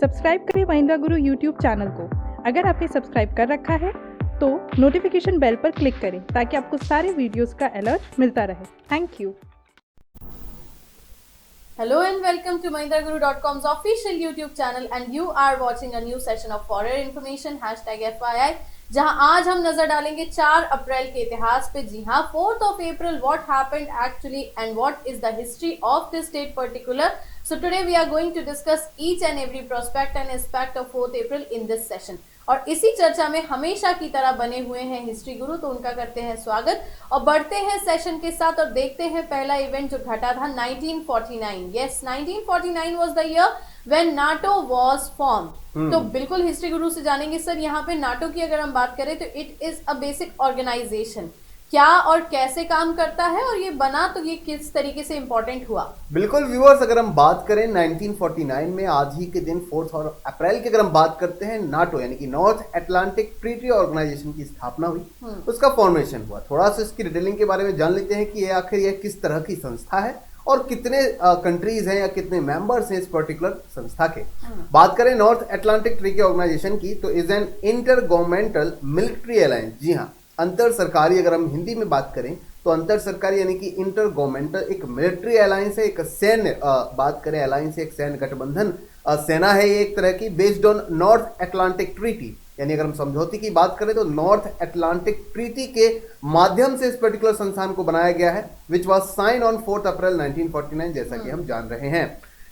Subscribe करें महिंद्रा गुरु YouTube channel को। अगर आपने सब्सक्राइब कर रखा है तो नोटिफिकेशन बेल पर क्लिक करें ताकि आपको सारे वीडियोस का अलर्ट मिलता रहे। Thank you. Hello and welcome to MahindraGuru.com's official YouTube channel and you are watching a new session of For Your Information #FYI, जहां आज हम नजर डालेंगे 4 अप्रैल के इतिहास पे। जी हाँ, 4th of April, what happened actually and what is the history of this date particular. So today we are going to discuss each and every prospect and aspect of 4th April in this session. और इसी चर्चा में हमेशा की तरह बने हुए हैं हिस्ट्री गुरु, तो उनका करते हैं स्वागत और बढ़ते हैं सेशन के साथ और देखते हैं पहला इवेंट जो घटा था 1949। Yes, 1949 was the year when NATO was form. तो बिल्कुल हिस्ट्री गुरु से जानेंगे सर, यहाँ पे नाटो की अगर हम बात करें तो it is a basic organisation, क्या और कैसे काम करता है और ये बना तो ये किस तरीके से इंपॉर्टेंट हुआ। बिल्कुल व्यूअर्स, अगर हम बात करें 1949 में आज ही के दिन 4 अप्रैल की अगर हम बात करते हैं, नाटो यानी कि नॉर्थ अटलांटिक ट्रीटी ऑर्गेनाइजेशन की स्थापना हुई, उसका फॉर्मेशन हुआ। थोड़ा सा इसकी डिटेलिंग के बारे में जान लेते हैं कि आखिर यह किस तरह की संस्था है और कितने कंट्रीज हैं या कितने मेंबर्स हैं इस पर्टिकुलर संस्था के। बात करें नॉर्थ अटलांटिक ट्रीटी ऑर्गेनाइजेशन की तो is an intergovernmental military alliance. जी हाँ, अंतर सरकारी, अगर हम हिंदी में बात करें तो अंतर सरकारी यानी कि इंटर गवर्नमेंटल एक मिलिट्री अलायंस है, एक सैन्य बात करें अलायंस, एक सैन्य गठबंधन सेना है ये एक तरह की, based on north Atlantic treaty. यानी अगर हम समझौते की बात करें तो नॉर्थ अटलांटिक ट्रीटी के माध्यम से इस पर्टिकुलर संस्थान को बनाया गया है, विच वॉज साइन ऑन 4 अप्रैल 1949, जैसा कि हम जान रहे हैं।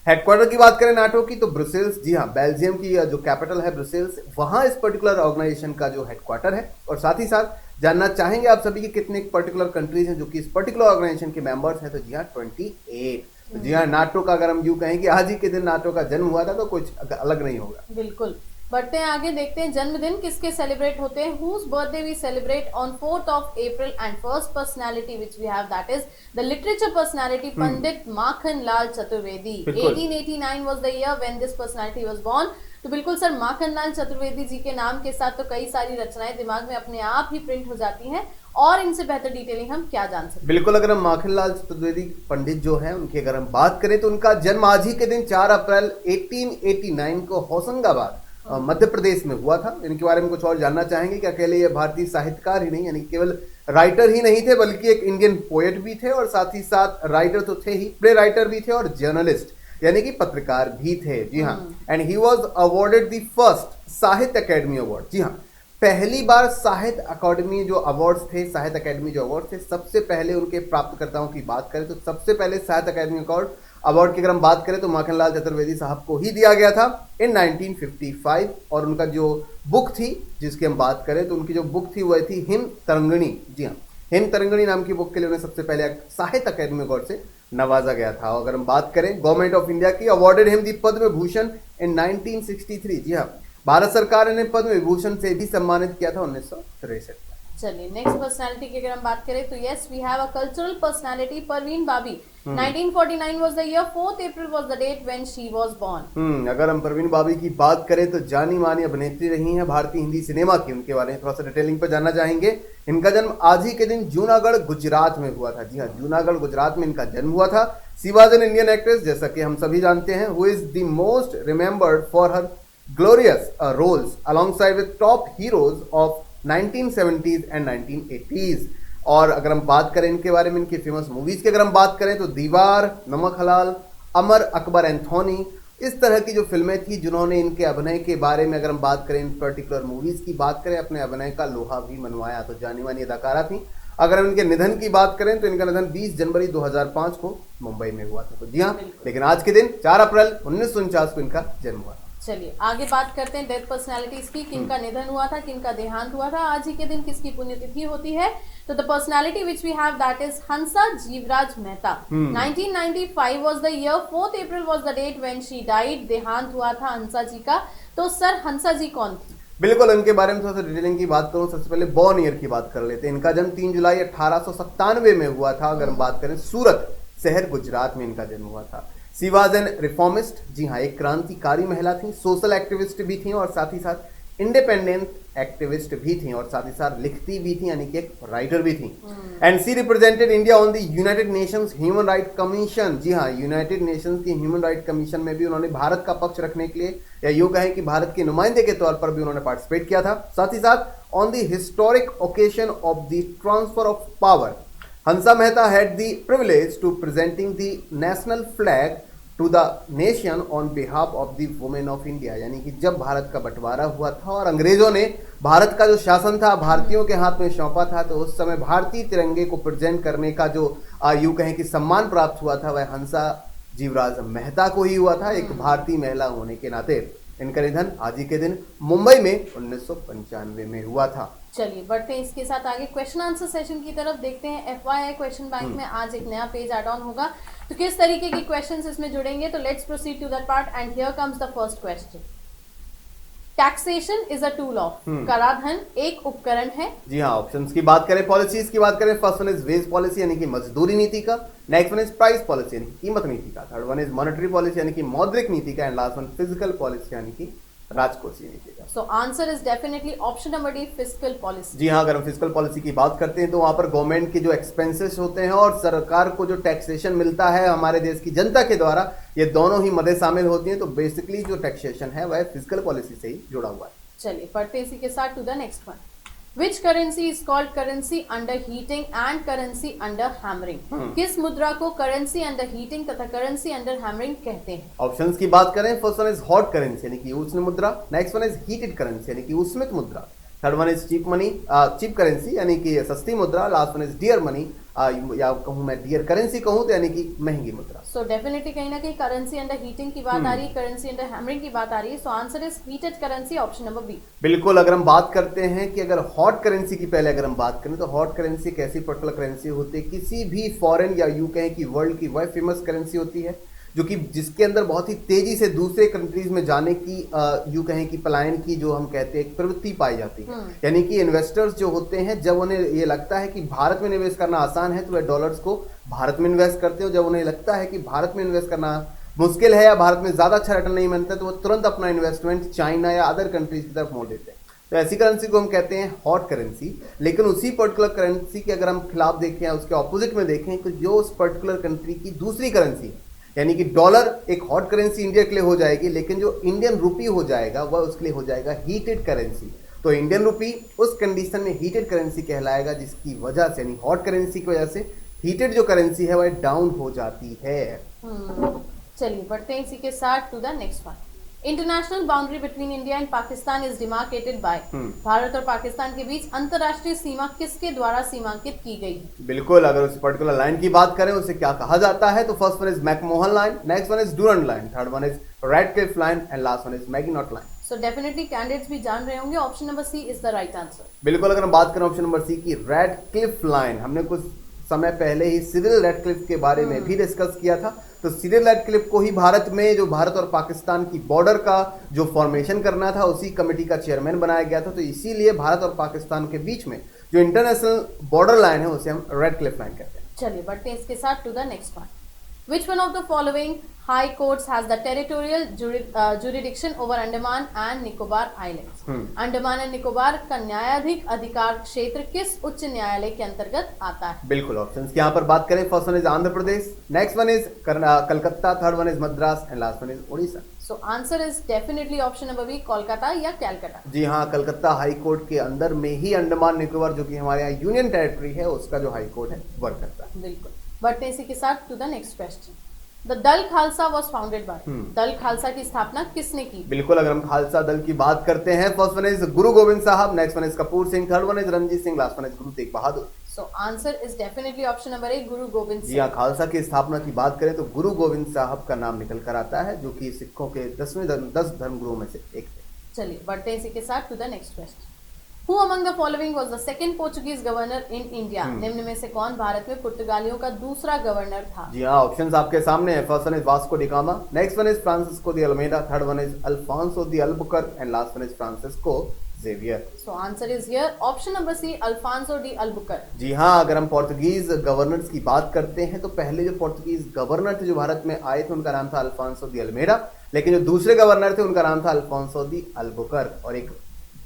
हेडक्वार्टर की बात करें नाटो की तो ब्रुसेल्स, जी हाँ, बेल्जियम की जो कैपिटल है ब्रुसेल्स, वहां इस पर्टिकुलर ऑर्गेनाइजेशन का जो हेडक्वार्टर है। और साथ ही साथ जानना चाहेंगे आप सभी के कितने पर्टिकुलर कंट्रीज हैं जो कि इस पर्टिकुलर ऑर्गेनाइजेशन के मेंबर्स हैं, तो जी हाँ 28। तो जी हाँ, नाटो का अगर हम यूं कहें कि आज ही के दिन नाटो का जन्म हुआ था तो कुछ अलग नहीं होगा। बिल्कुल, बढ़ते हैं आगे, देखते हैं जन्मदिन किसके सेलिब्रेट होते हैं। Whose birthday we celebrate on 4th of April and first personality which we have, that is the literature personality Pandit Makhan Lal Chaturvedi। 1889 was the year when this personality was born। तो बिल्कुल sir, Makhan Lal Chaturvedi ji के नाम के साथ तो कई सारी रचनाएं दिमाग में अपने आप ही प्रिंट हो जाती हैं, और इनसे बेहतर डिटेलिंग हम क्या जान सकते हैं। बिल्कुल, अगर हम माखन लाल चतुर्वेदी पंडित जो है उनकी अगर हम बात करें तो उनका जन्म आज ही के दिन 4 अप्रैल 1889 को होशंगाबाद मध्य प्रदेश में हुआ था। इनके बारे में कुछ और जानना चाहेंगे कि अकेले ये भारतीय साहित्यकार ही नहीं, यानी केवल राइटर ही नहीं थे, बल्कि एक इंडियन पोएट भी थे और साथ ही साथ राइटर तो थे ही, प्ले राइटर भी थे और जर्नलिस्ट यानी कि पत्रकार भी थे। जी हाँ, and he was awarded the first साहित्य अकेडमी अवार्ड। जी हाँ, पहली बार साहित्य अकादमी जो अवार्ड्स थे, साहित्य अकेडमी जो अवार्ड थे, सबसे पहले उनके प्राप्तकर्ताओं की बात करें तो सबसे पहले साहित्य अकादमी अवार्ड की अगर हम बात करें तो माखन लाल चतुर्वेदी साहब को ही दिया गया था इन 1955। और उनका जो बुक थी जिसकी हम बात करें तो उनकी जो बुक थी वह थी हिम तरंगिणी। जी हाँ, हिम तरंगिणी नाम की बुक के लिए उन्हें सबसे पहले साहित्य अकादमी अवार्ड से नवाजा गया था। अगर हम बात करें गवर्नमेंट ऑफ इंडिया की, awarded him the Padma Vibhushan इन 1963। जी हाँ, भारत सरकार ने पद्म विभूषण से भी सम्मानित किया था 1963। चलिए नेक्स्ट पर्सनालिटी की अगर हम बात करें तो yes, we have a cultural personality Parveen Babi. 1949 was the year, 4th April was the date when she was born। अगर हम परवीन बाबी की बात करें तो जानी मानी अभिनेत्री रही हैं भारतीय हिंदी सिनेमा की। उनके बारे में थोड़ा सा डिटेलिंग पर जानना चाहेंगे। इनका जन्म आज ही के दिन जूनागढ़ गुजरात में हुआ था। जी हाँ, जूनागढ़ गुजरात में इनका जन्म हुआ था। She was an Indian actress, जैसा कि हम सभी जानते हैं, who is the most remembered for her glorious roles alongside with top heroes of 1970s and 1980s। और अगर हम बात करें इनके बारे में, इनकी फेमस मूवीज की अगर हम बात करें तो दीवार, नमक हलाल, अमर अकबर एंथोनी, इस तरह की जो फिल्में थी जिन्होंने इनके अभिनय के बारे में अगर हम बात करें, इन पर्टिकुलर मूवीज की बात करें, अपने अभिनय का लोहा भी मनवाया। तो जानी मानी अदाकारा थी। अगर हम इनके निधन की बात करें तो इनका निधन 20 जनवरी 2005 को मुंबई में हुआ था। तो जी हाँ, लेकिन आज के दिन 4 अप्रैल 1949 को इनका जन्म हुआ। चलिए आगे बात करते हैं डेथ पर्सनालिटीज की, किनका निधन हुआ था, किनका देहांत हुआ था, आज ही के दिन किसकी पुण्यतिथि होती है। तो the personality which we have that is Hansa Jivraj Mehta. 1995 was the year, 4th April was the date when she died. देहांत हुआ था हंसा जी का। तो सर हंसा जी कौन थी? बिल्कुल, इनके बारे में थोड़ा सा डिटेलिंग की बात करूं, सबसे पहले बॉर्न ईयर की बात कर लेते हैं। इनका जन्म 3 जुलाई 1897 में हुआ था। अगर हम बात करें सूरत शहर गुजरात में इनका जन्म हुआ था। She was an reformist. जी हाँ, एक क्रांतिकारी महिला थी, सोशल एक्टिविस्ट भी थी और साथ ही साथ इंडिपेंडेंट एक्टिविस्ट भी थी और साथ ही साथ लिखती भी थी, यानी कि एक राइटर भी थी। And she represented India on the United Nations human right commission. जी हाँ, यूनाइटेड नेशंस की ह्यूमन राइट कमीशन में भी उन्होंने भारत का पक्ष रखने के लिए, या यूं कहें कि भारत के नुमाइंदे के तौर पर भी उन्होंने पार्टिसिपेट किया था। साथ ही साथ on the historic occasion of the transfer of power, Hansa Mehta had the privilege to presenting the national flag to the nation on behalf of the women of India. यानी कि जब भारत का बंटवारा हुआ था और अंग्रेजों ने भारत का जो शासन था भारतीयों के हाथ में सौंपा था, तो उस समय भारतीय तिरंगे को प्रेजेंट करने का जो यूं कहें कि सम्मान प्राप्त हुआ था वह हंसा जीवराज मेहता को ही हुआ था, एक भारतीय महिला होने के नाते। इनका निधन आज ही के दिन मुंबई में 1995 में हुआ था। चलिए बढ़ते हैं इसके साथ आगे क्वेश्चन आंसर सेशन की तरफ। देखते हैं FYI क्वेश्चन बैंक में आज एक नया पेज ऐड ऑन होगा, तो किस तरीके के क्वेश्चंस इसमें जुड़ेंगे। तो let's proceed to that part and here comes the first question. Taxation is a tool of, कराधान एक उपकरण है। जी हाँ, ऑप्शंस की बात करें, पॉलिसीज की बात करें, first one is wage policy यानी कि मजदूरी नीति का, next one is price policy यानी कि कीमत नीति का, third one is monetary policy यानी कि मौद्रिक नीति का, and last one physical policy यानी कि राजकोषीय नीति का। So answer is definitely option number D, physical policy. जी हाँ, अगर हम फिजिकल पॉलिसी की बात करते हैं तो वहां पर गवर्नमेंट के जो एक्सपेंसेस होते हैं और सरकार को जो टैक्सेशन मिलता है हमारे देश की जनता के द्वारा, ये दोनों ही मदे शामिल होती हैं। तो बेसिकली जो टैक्सेशन है वह फिजिकल पॉलिसी से ही जुड़ा हुआ है। चलिए बढ़ते इसी के साथ to the next one. Which currency is called currency under heating and currency under hammering. किस मुद्रा को करेंसी अंडर हीटिंग तथा करेंसी अंडर हैमरिंग कहते हैं। ऑप्शंस की बात करें, first one is hot currency यानी कि उष्ण मुद्रा, next one is heated currency यानी कि उष्मित मुद्रा, third one is cheap money cheap currency यानी कि सस्ती मुद्रा, last one is dear money या कहूं मैं डियर करेंसी कहूं तो यानी कि महंगी मुद्रा। सो डेफिनेटली कहीं ना कहीं करेंसी अंडर हीटिंग की बात आ रही है, करेंसी अंडर हैमरिंग की बात आ रही है। So answer is heated currency, option number B. बिल्कुल, अगर हम बात करते हैं कि अगर हॉट करेंसी की पहले अगर हम बात करें तो हॉट करेंसी एक ऐसी पर्टिकुलर करेंसी होती है किसी भी फॉरेन या यूं कहें कि वर्ल्ड की वह फेमस करेंसी होती है जो कि जिसके अंदर बहुत ही तेजी से दूसरे कंट्रीज में जाने की यूं कहें कि पलायन की जो हम कहते हैं एक प्रवृत्ति पाई जाती है। यानी कि इन्वेस्टर्स जो होते हैं जब उन्हें ये लगता है कि भारत में निवेश करना आसान है तो वह डॉलर्स को भारत में इन्वेस्ट करते हो, जब उन्हें लगता है कि भारत में इन्वेस्ट करना मुश्किल है या भारत में ज्यादा अच्छा रिटर्न नहीं मिलता तो वो तुरंत अपना इन्वेस्टमेंट चाइना या अदर कंट्रीज की तरफ मोड़ देते हैं। तो ऐसी करेंसी को हम कहते हैं हॉट करेंसी। लेकिन उसी पर्टिकुलर करेंसी के अगर हम खिलाफ देखें या उसके ऑपोजिट में देखें तो जो उस पर्टिकुलर कंट्री की दूसरी करेंसी है, यानी कि डॉलर एक हॉट करेंसी इंडिया के लिए हो जाएगी, लेकिन जो इंडियन रुपी हो जाएगा वह उसके लिए हो जाएगा हीटेड करेंसी। तो इंडियन रुपी उस कंडीशन में हीटेड करेंसी कहलाएगा जिसकी वजह से यानी हॉट करेंसी की वजह से हीटेड जो करेंसी है वह डाउन हो जाती है। चलिए बढ़ते हैं इसी के साथ to the next one. International boundary between India and Pakistan is demarcated by. Bharat और पाकिस्तान के बीच अंतरराष्ट्रीय सीमा किसके द्वारा सीमांकित की गई है। बिल्कुल, अगर उस पर्टिकुलर लाइन की बात करें उसे क्या कहा जाता है तो first one is McMahon line, next one is Durand line, third one is Radcliffe line and last one is Maginot line. So definitely candidates भी जान रहे होंगे, option number C is the right answer. बिल्कुल, अगर हम बात करें option number सी की रेडक्लिफ लाइन, हमने कुछ समय पहले ही सिरिल रेडक्लिफ के बारे में भी डिस्कस किया था। तो सिरिल रेडक्लिफ को ही भारत में जो भारत और पाकिस्तान की बॉर्डर का जो फॉर्मेशन करना था उसी कमेटी का चेयरमैन बनाया गया था। तो इसीलिए भारत और पाकिस्तान के बीच में जो इंटरनेशनल बॉर्डर लाइन है उसे हम रेडक्लिफ लाइन कहते हैं। चलिए बढ़ते हैं इसके साथ to the next one. Which one of the following high courts has the territorial jurisdiction over Andaman and Nicobar Islands? Andaman and Nicobar का न्यायाधिक अधिकार क्षेत्र किस उच्च न्यायालय के अंतर्गत आता है। बिल्कुल, ऑप्शंस की यहाँ पर बात करें, first one is Andhra Pradesh, next one is Calcutta, third one is Madras and last one is Orissa. So answer is definitely option number B, Kolkata या कैलकाटा। जी हाँ, कलकत्ता हाई कोर्ट के अंदर में ही अंडमान निकोबार जो कि हमारे यहाँ यूनियन टेरिटरी है उसका जो हाई कोर्ट है वर्क करता है। बिल्कुल, बढ़ते हैं इसी के साथ to the next question. The Dal Khalsa was founded by. दल खालसा की स्थापना किसने की। बिल्कुल, अगर हम खालसा दल की बात करते हैं first one is Guru Gobind Sahab, next one is Kapur Singh, third one is Ranjit Singh, last one is Guru Tegh Bahadur. So answer is definitely option number A, Guru Gobind Singh. जी हाँ, खालसा की स्थापना की बात करें तो गुरु गोविंद साहब का नाम निकल कर आता है जो कि सिखों के 10 धर्मगुरुओं में से एक थे। चलिए बढ़ते हैं इसी के साथ to the next question. Who among the following was the second Portuguese governor in India? निम्न में से कौन भारत में पुर्तगालियों का दूसरा गवर्नर था। जी हाँ, ऑप्शंस आपके सामने हैं, first one is Vasco da Gama, next one is Francisco de Almeida, third one is Alfonso de Albuquerque and last one is Francisco Xavier. So answer is here option number C, Alfonso de Albuquerque. जी हाँ, अगर हम Portuguese governors की बात करते हैं तो पहले जो पोर्तुगीज गवर्नर थे जो भारत में आए थे उनका नाम था अल्फांसो दी अल्मेडा, लेकिन जो दूसरे गवर्नर थे उनका नाम था अल्फांसो दी अल्बुकर्क। और एक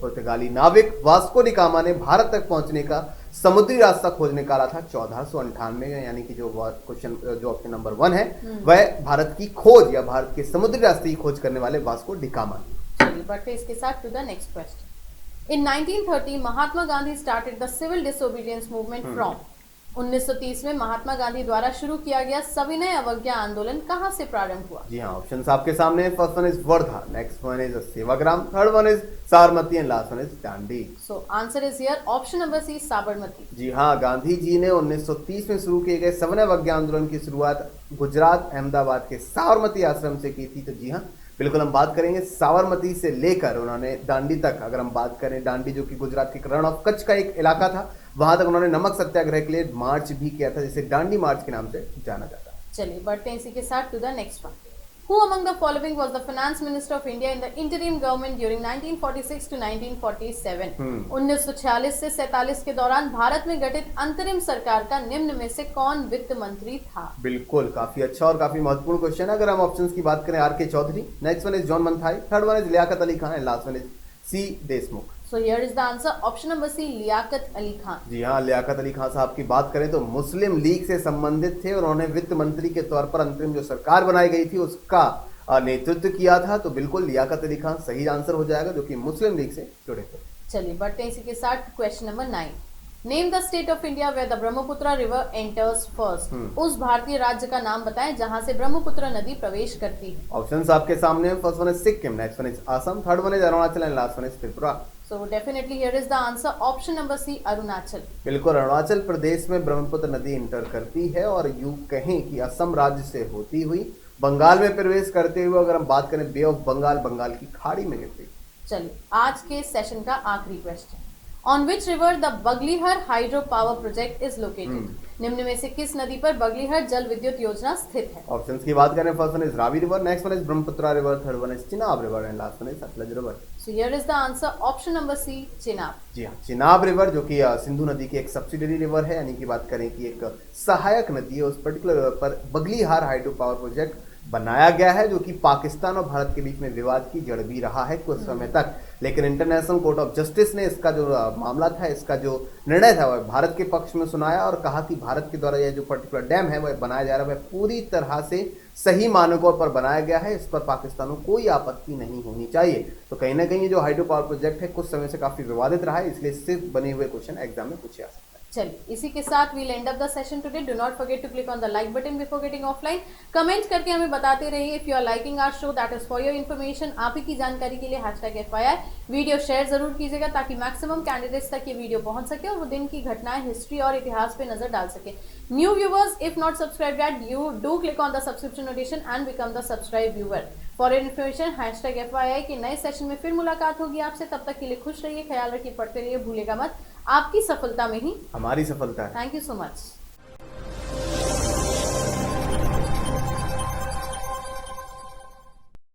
पुर्तगाली नाविक वास्को डी गामा ने भारत तक पहुंचने का समुद्री रास्ता खोज निकाला था 1498 में, यानी कि जो क्वेश्चन जो ऑप्शन नंबर 1 है वह भारत की खोज या भारत के समुद्री रास्ते की खोज करने वाले वास्को डी गामा। चलिए बढ़ते इसके साथ to the next question. In 1930 Mahatma Gandhi started the civil disobedience movement from. 1930 में महात्मा गांधी द्वारा शुरू किया गया सविनय अवज्ञा आंदोलन कहां से प्रारंभ हुआ? जी हाँ, ऑप्शंस आपके सामने। First one is Wardha, next one is Sevagram, third one is Sabarmati and last one is Dandi. So answer is here option number C, Sabarmati. जी हाँ, गांधी जी ने 1930 में शुरू किए गए सविनय अवज्ञा आंदोलन की शुरुआत गुजरात अहमदाबाद के साबरमती आश्रम से की थी। तो जी हाँ, बिल्कुल हम बात करेंगे साबरमती से लेकर उन्होंने दांडी तक। अगर हम बात करें दांडी जो कि गुजरात के रण ऑफ कच्छ का एक इलाका था, वहां तक उन्होंने नमक सत्याग्रह के लिए मार्च भी किया था, जिसे दांडी मार्च के नाम से जाना जाता है। चलिए बढ़ते हैं इसी के साथ to the next one. Who among the following was the finance minister of India in the interim government during 1946 to 1947? 1946 से 47 के दौरान भारत में गठित अंतरिम सरकार का निम्न में से कौन वित्त मंत्री था? बिल्कुल, काफी अच्छा और काफी महत्वपूर्ण क्वेश्चन है। अगर हम ऑप्शंस की बात करें, R K Chaudhary, next one is John Mathai, third one is Liaquat Ali Khan and last one is C Deshmukh. So here is the answer, option number C, Liaquat Ali Khan. जी हाँ, लियाकत अली खान साहब की बात करें तो मुस्लिम लीग से संबंधित थे और उन्होंने वित्त मंत्री के तौर पर अंतरिम जो सरकार बनाई गई थी उसका नेतृत्व किया था। तो बिल्कुल लियाकत अली खान सही आंसर हो जाएगा, जो कि मुस्लिम लीग से जुड़े थे। चलिए बढ़ते हैं इसी के साथ question number 9। Name the state of India where the Brahmaputra river enters first. उस भारतीय राज्य का नाम बताएं जहां से ब्रह्मपुत्र नदी प्रवेश करती है। ऑप्शंस आपके सामने हैं। First one is Sikkim, next one is Assam, third one is Arunachal and last one is Tripura. So definitely here is the answer, option number C, Arunachal. बिल्कुल, अरुणाचल प्रदेश में ब्रह्मपुत्र नदी इंटर करती है और यूं कहें कि असम राज्य से होती हुई बंगाल में प्रवेश करते हुए अगर हम बात करें बे ऑफ बंगाल, बंगाल की खाड़ी में गिरती। चलिए आज के सेशन का आखिरी question. On which river the Baglihar hydro power project is located. निम्न में से किस नदी पर बगलीहर जल विद्युत योजना स्थित है? ऑप्शंस की बात करें, first one is Ravi river, next one is Brahmaputra river, third one is Chenab river and last one is Sutlej river. So here is the answer, option number C, Chenab. जी हाँ, चिनाब रिवर जो कि सिंधु नदी की एक सब्सिडरी रिवर है, यानी कि बात करें कि एक सहायक नदी है, उस पर्टिकुलर रिवर पर बगलीहार हाइड्रो पावर प्रोजेक्ट बनाया गया है, जो कि पाकिस्तान और भारत के बीच में विवाद की जड़ भी रहा है कुछ समय तक। लेकिन इंटरनेशनल कोर्ट ऑफ जस्टिस ने इसका जो मामला था, इसका जो निर्णय था, वह भारत के पक्ष में सुनाया और कहा कि भारत के द्वारा यह जो पर्टिकुलर डैम है वह बनाया जा रहा है वह पूरी तरह से सही मानकों पर बनाया गया है, इस पर पाकिस्तान को कोई आपत्ति नहीं होनी चाहिए। तो कहीं ना कहीं ये जो हाइड्रो पावर प्रोजेक्ट है कुछ समय से काफी विवादित रहा है, इसलिए इससे बने हुए क्वेश्चन एग्जाम में पूछे जा सकते हैं। चलिए इसी के साथ we'll end up the session today. Do not forget to click on the like button before getting offline. Comment करके हमें बताते रहिए if you are liking our show, that is for your information. आप ही की जानकारी के लिए #FYI वीडियो शेयर जरूर कीजिएगा ताकि मैक्सिमम कैंडिडेट्स तक ये वीडियो पहुंच सके और वो दिन की घटनाएं, हिस्ट्री और इतिहास पे नजर डाल सके। New viewers, if not subscribe yet, you do click on the subscription notification and become the subscribe viewer. For information #FYI के नए सेशन में फिर मुलाकात होगी आपसे। तब तक के लिए खुश रहिए, ख्याल रखिए, पढ़ते रहिए, भूलेगा मत। आपकी सफलता में ही हमारी सफलता है। Thank you so much.